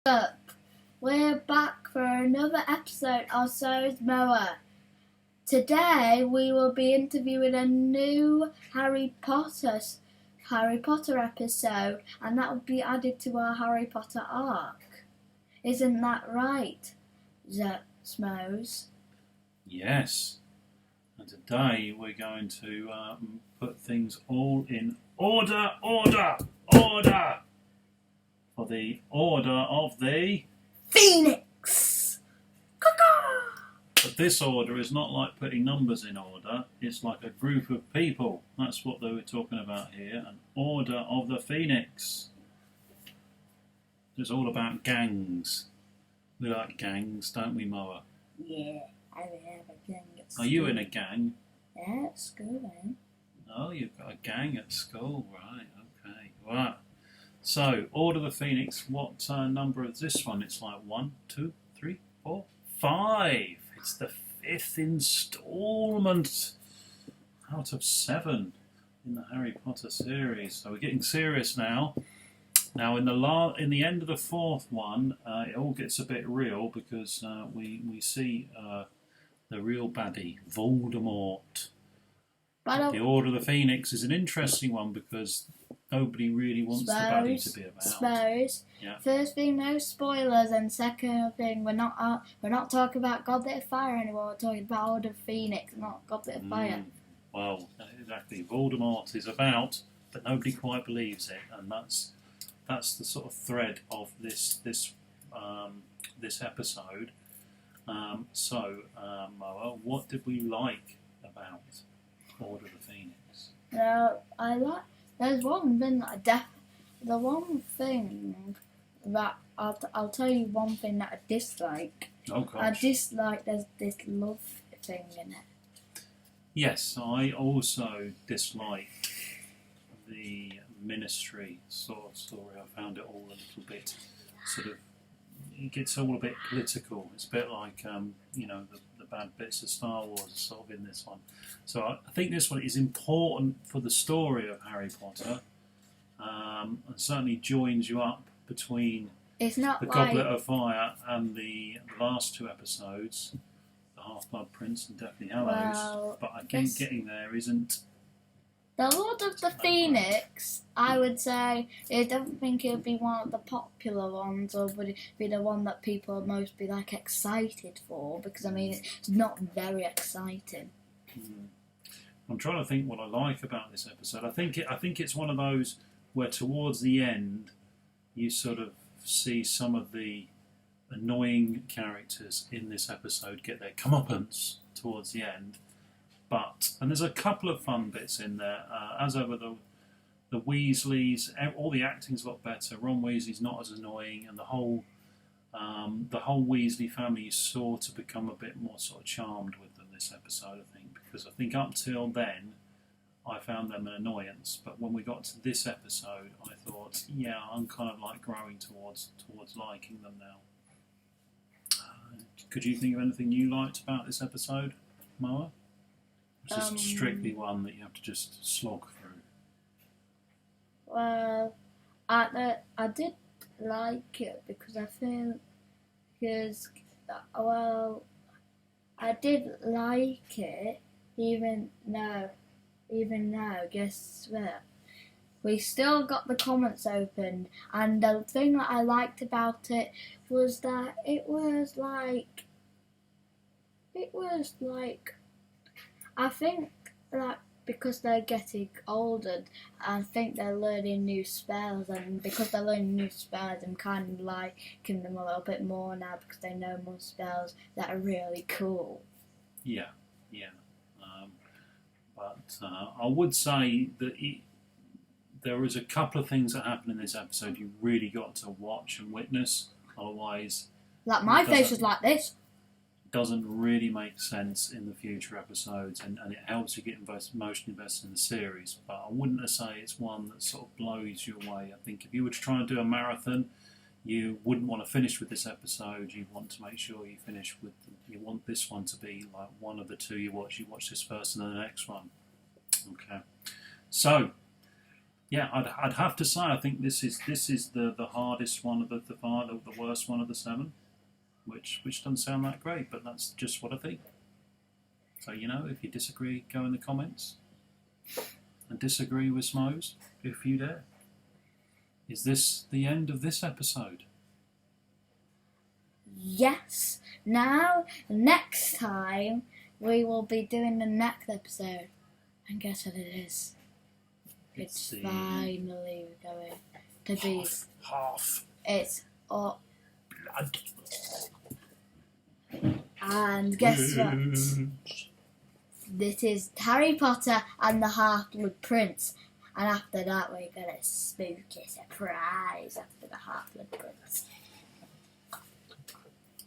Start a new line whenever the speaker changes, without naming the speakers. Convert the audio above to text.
Up? We're back for another episode of So's Mower. Today we will be interviewing a new Harry Potter episode, and that will be added to our Harry Potter arc. Isn't that right, Smos?
Yes. And today we're going to put things all in order! For the order of the
Pheonix!
But this order is not like putting numbers in order, it's like a group of people. That's what they were talking about here, an order of the Pheonix. It's all about gangs. We like gangs, don't we, Moa?
Yeah, I have a gang at school.
Are you in a gang?
Yeah, at school then.
Oh, you've got a gang at school, right, okay. Right. So, Order of the Pheonix, what number is this one? It's like 1, 2, 3, 4, 5. It's the 5th instalment out of 7 in the Harry Potter series. So we're getting serious now. Now, in the end of the 4th one, it all gets a bit real because we see the real baddie, Voldemort. But the Order of the Pheonix is an interesting one because nobody really wants the baddie to be about.
Suppose.
Yeah.
First thing, no spoilers, and second thing, we're not talking about Goblet of Fire anymore. We're talking about Order of Pheonix, not Goblet of Fire.
Well, exactly. Voldemort is about, but nobody quite believes it, and that's the sort of thread of this episode. Moa, what did we like about Order of the Pheonix?
Now, there's one thing that I'll tell you one thing that I dislike.
Oh gosh.
I dislike there's this love thing in it.
Yes, I also dislike the ministry sort of story. I found it all a little bit it gets all a bit political. It's a bit like the bad bits of Star Wars are sort of in this one. So I think this one is important for the story of Harry Potter, and certainly joins you up between the Goblet of Fire and the last 2 episodes, the Half-Blood Prince and Deathly Hallows.
Well,
but I think getting there isn't.
The Lord of the Phoenix, I would say, I don't think it would be one of the popular ones, or would it be the one that people would most be excited for? Because it's not very exciting.
I'm trying to think what I like about this episode. I think it's one of those where towards the end you sort of see some of the annoying characters in this episode get their comeuppance towards the end. And there's a couple of fun bits in there. As ever, the Weasleys, all the acting's a lot better. Ron Weasley's not as annoying, and the whole Weasley family is sort of become a bit more sort of charmed with them this episode, I think, because I think up till then I found them an annoyance, but when we got to this episode, I thought, yeah, I'm kind of growing towards liking them now. Could you think of anything you liked about this episode, Moa? It's just strictly one that you have to just slog through.
Well, I did like it because I did like it even though guess what? We still got the comments open, and the thing that I liked about it was that it was like I think that because they're getting older, I think they're learning new spells, and because they're learning new spells, I'm kind of liking them a little bit more now because they know more spells that are really cool.
Yeah. But I would say that there is a couple of things that happen in this episode you really got to watch and witness, otherwise...
My face was like this.
Doesn't really make sense in the future episodes, and it helps you get emotionally invested in the series, but I wouldn't say it's one that sort of blows you away. I think if you were to try and do a marathon, you wouldn't want to finish with this episode. You want to make sure you finish with you want this one to be like one of the 2 you watch. You watch this first and then the next one. Okay. So, Yeah, I'd have to say I think this is the hardest one of the worst one of the 7, which doesn't sound that great, but that's just what I think. So if you disagree, go in the comments and disagree with Smose if you dare. Is this the end of this episode?
Yes. Now, next time we will be doing the next episode, and guess what it is? It's finally going to be
half.
It's up.
Blood.
And guess what? This is Harry Potter and the Half-Blood Prince. And after that, we're going to spooky surprise after the Half-Blood Prince.